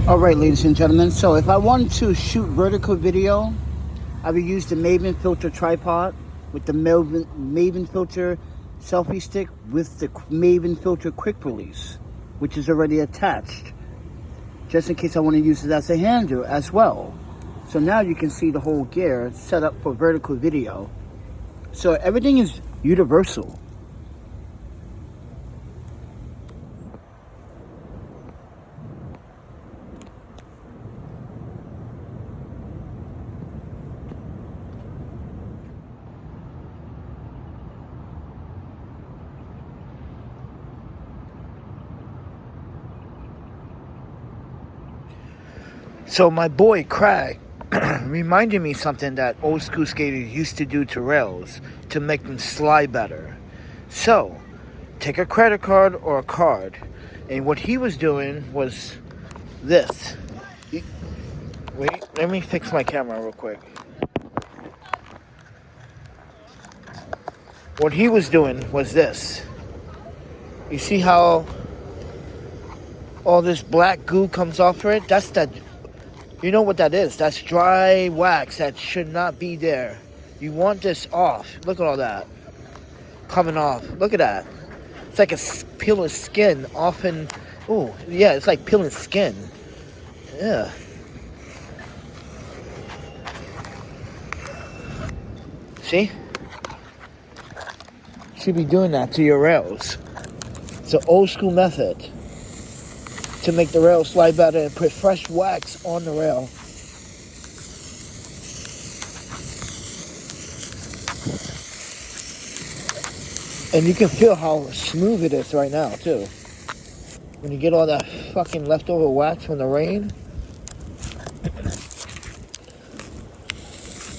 Alright, ladies and gentlemen, so if I wanted to shoot vertical video, I would use the Maven filter tripod with the Maven filter selfie stick with the Maven filter quick release, which is already attached, just in case I want to use it as a handle as well. So now you can see the whole gear set up for vertical video. So everything is universal. So my boy Craig reminded me something that old school skaters used to do to rails to make them slide better. So take a credit card or a card, and what he was doing was this. Wait, let me fix my camera real quick. What he was doing was this. You see how all this black goo comes off of it? That's that. You know what that is? That's dry wax that should not be there. You want this off. Look at all that coming off. Look at that. It's like a peeling skin off and... Oh, yeah, it's like peeling skin. Yeah. See? Should be doing that to your rails. It's an old school method to make the rail slide better and put fresh wax on the rail. And you can feel how smooth it is right now too. When you get all that fucking leftover wax from the rain.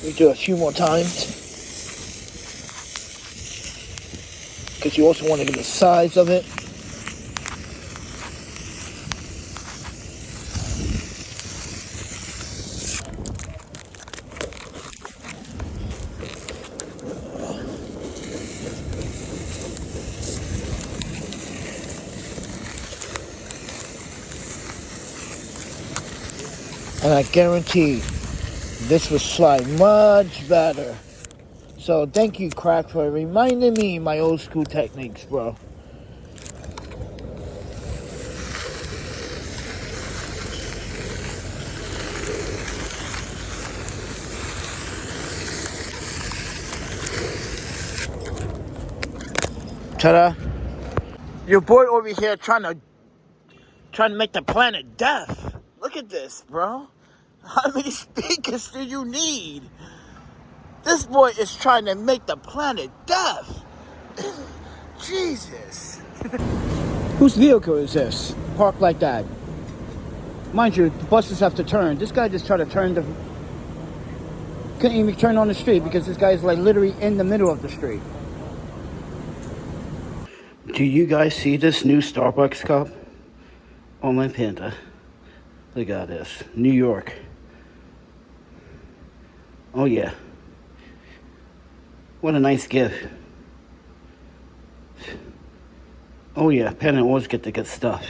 We do a few more times. Because you also want to get the size of it. And I guarantee this will slide much better. So thank you, Crack, for reminding me my old school techniques, bro. Ta-da. Your boy over here trying to make the planet deaf. Look at this, bro. How many speakers do you need? This boy is trying to make the planet deaf. Jesus. Whose vehicle is this? Parked like that. Mind you, the buses have to turn. This guy just tried to turn the... Couldn't even turn on the street because this guy is like literally in the middle of the street. Do you guys see this new Starbucks cup on my Panda? Look at this. New York. Oh yeah. What a nice gift. Oh yeah, Panda always get the good stuff.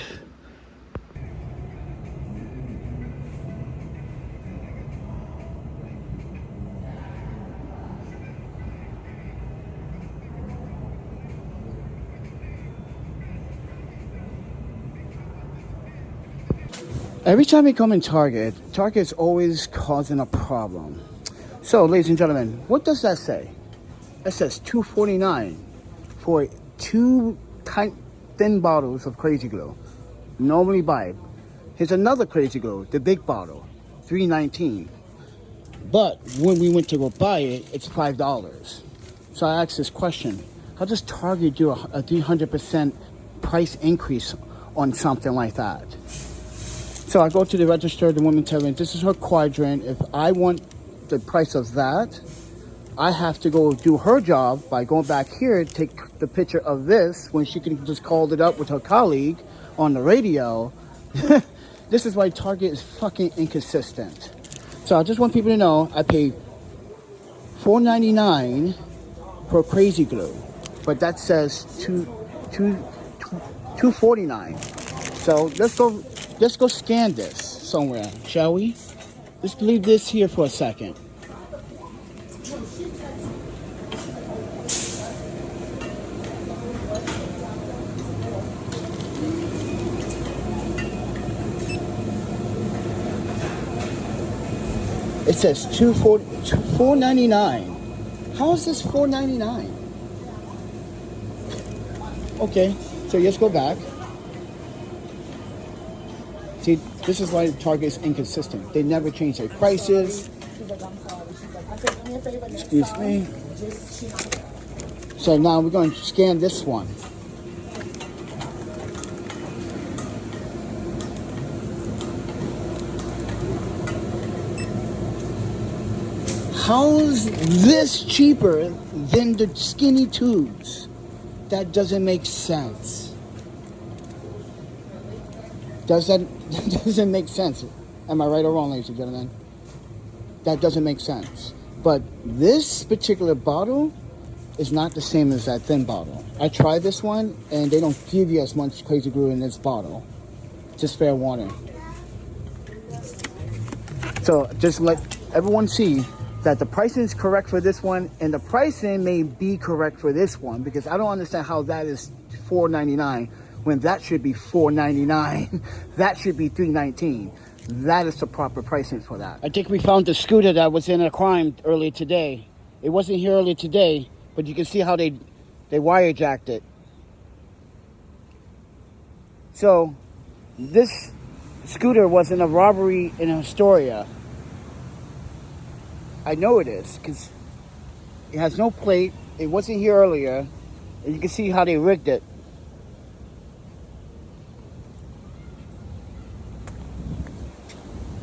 Every time we come in Target is always causing a problem. So, ladies and gentlemen, what does that say? It says $2.49 for 2 thin bottles of Crazy Glue. Normally buy it. Here's another Crazy Glue, the big bottle, $3.19. But when we went to go buy it, it's $5. So I asked this question: how does Target do a 300% price increase on something like that? So I go to the register, the woman tells me, this is her quadrant. If I want the price of that, I have to go do her job by going back here, take the picture of this, when she can just call it up with her colleague on the radio. This is why Target is fucking inconsistent. So I just want people to know, I paid $4.99 for Crazy Glue, but that says $2.49. So let's go scan this. somewhere, shall we? Let's leave this here for a second. It says $4.99. How is this $4.99? Okay, so let's go back. See, this is why Target is inconsistent. They never change their prices. Excuse me. So now we're going to scan this one. How's this cheaper than the skinny tubes? That doesn't make sense. That doesn't make sense. Am I right or wrong, ladies and gentlemen? That doesn't make sense. But this particular bottle is not the same as that thin bottle. I tried this one, and they don't give you as much crazy glue in this bottle. Just fair warning. So just let everyone see that the pricing is correct for this one, and the pricing may be correct for this one, because I don't understand how that is $4.99 when that should be $4.99. That should be $3.19. That is the proper pricing for that. I think we found the scooter that was in a crime earlier today. It wasn't here earlier today, but you can see how they wirejacked it. So this scooter was in a robbery in Astoria. I know it is, because it has no plate. It wasn't here earlier. And you can see how they rigged it.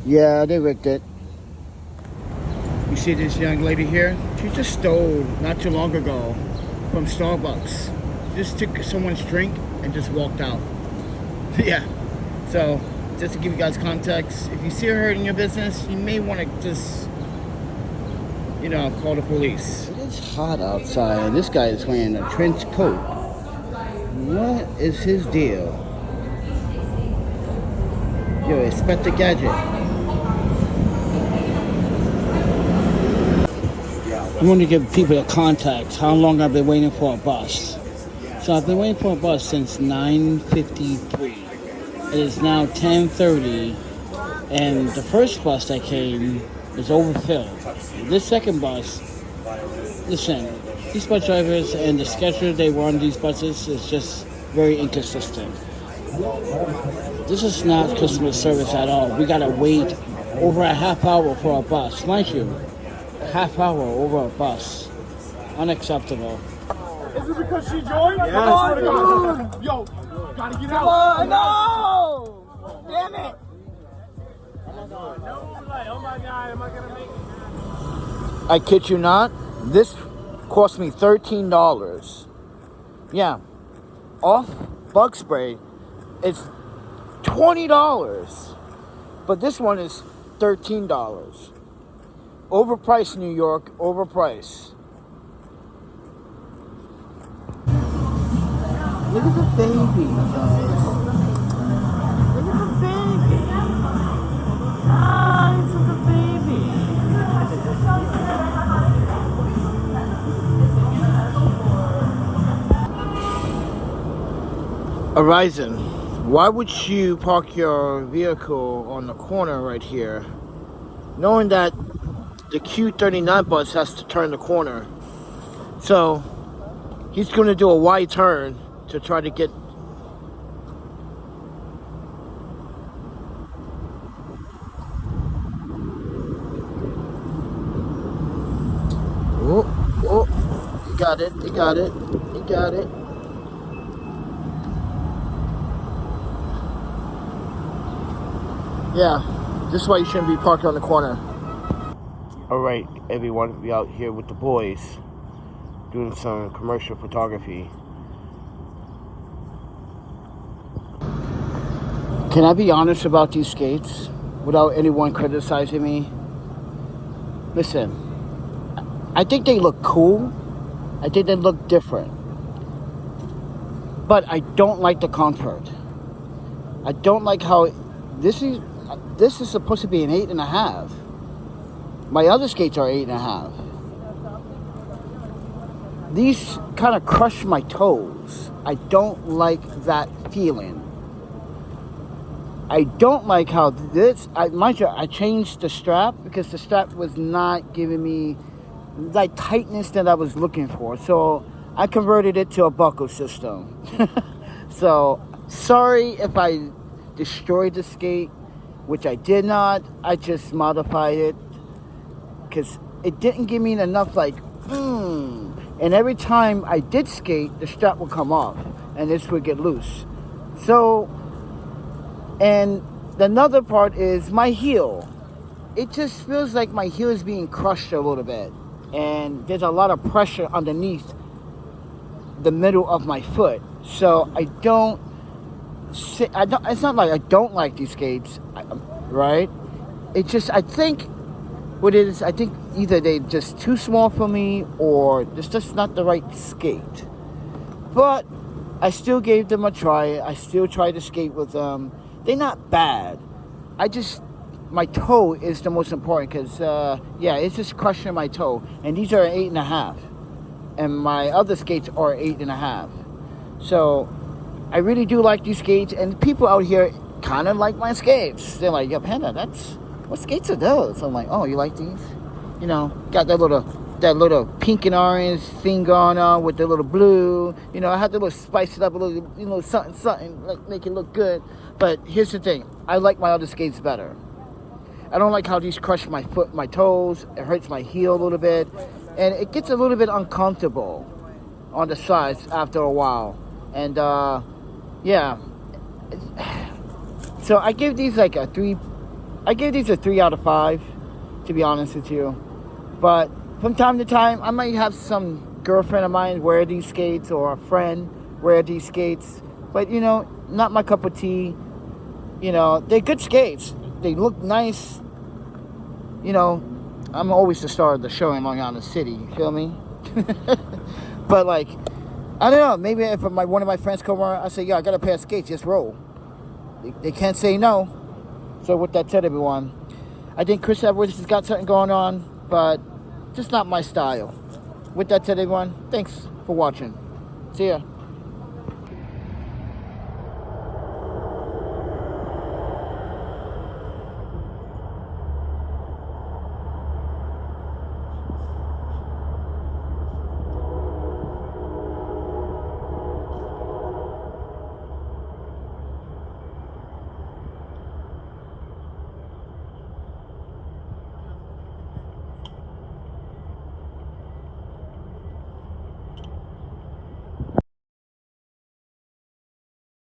Yeah, they rigged it. You see this young lady here? She just stole not too long ago from Starbucks. She just took someone's drink and just walked out. Yeah. So, just to give you guys context, if you see her in your business, you may want to just, you know, call the police. It is hot outside. This guy is wearing a trench coat. What is his deal? Yo, Inspector Gadget. I want to give people a context how long I've been waiting for a bus. So I've been waiting for a bus since 9:53. It is now 10:30, and the first bus that came is overfilled. This second bus, listen, these bus drivers and the schedule they run these buses is just very inconsistent. This is not customer service at all. We gotta wait over a half hour for a bus, mind you. Half hour over a bus. Unacceptable. Is it because she joined? Yeah. Come on, dude. Yo, gotta get out. No! Damn it! No, like, oh my God, am I gonna make it? I kid you not, this cost me $13. Yeah. Off bug spray, it's $20. But this one is $13. Overpriced, New York, overpriced. Look at the baby, guys. Look at the baby. Ah, this is a baby. Verizon, why would you park your vehicle on the corner right here, knowing that the Q39 bus has to turn the corner? So he's going to do a wide turn to try to get. Oh, you got it, you got it, you got it. Yeah, this is why you shouldn't be parked on the corner. Alright, everyone, we out here with the boys doing some commercial photography. Can I be honest about these skates without anyone criticizing me? Listen, I think they look cool. I think they look different. But I don't like the comfort. I don't like how this is. this is supposed to be an 8.5. My other skates are 8.5. These kind of crush my toes. I don't like that feeling. I don't like how this, mind you, I changed the strap because the strap was not giving me that tightness that I was looking for. So I converted it to a buckle system. So sorry if I destroyed the skate, which I did not. I just modified it because it didn't give me enough and every time I did skate, the strap would come off and this would get loose. So, and another part is my heel. It just feels like my heel is being crushed a little bit, and there's a lot of pressure underneath the middle of my foot. So it's not like I don't like these skates, right? It's just, I think what it is, I think either they're just too small for me or it's just not the right skate. But I still gave them a try. I still tried to skate with them. They're not bad. My toe is the most important because, it's just crushing my toe. And these are 8.5. And my other skates are 8.5. So I really do like these skates. And people out here kind of like my skates. They're like, "Yo, Panda, what skates are those?" I'm like, "Oh, you like these? You know, got that little pink and orange thing going on with the little blue. You know, I had to spice it up a little, something, like make it look good." But here's the thing. I like my other skates better. I don't like how these crush my foot, my toes. It hurts my heel a little bit. And it gets a little bit uncomfortable on the sides after a while. And, So I give these a 3. I gave these a 3 out of 5, to be honest with you. But from time to time, I might have some girlfriend of mine wear these skates or a friend wear these skates. But, not my cup of tea. They're good skates. They look nice. I'm always the star of the show in Long Island City. You feel me? But, I don't know. Maybe if one of my friends come around, I say, "Yo, I got a pair of skates. Just roll." They can't say no. So with that said, everyone, I think Chris Edwards has got something going on, but just not my style. With that said, everyone, thanks for watching. See ya.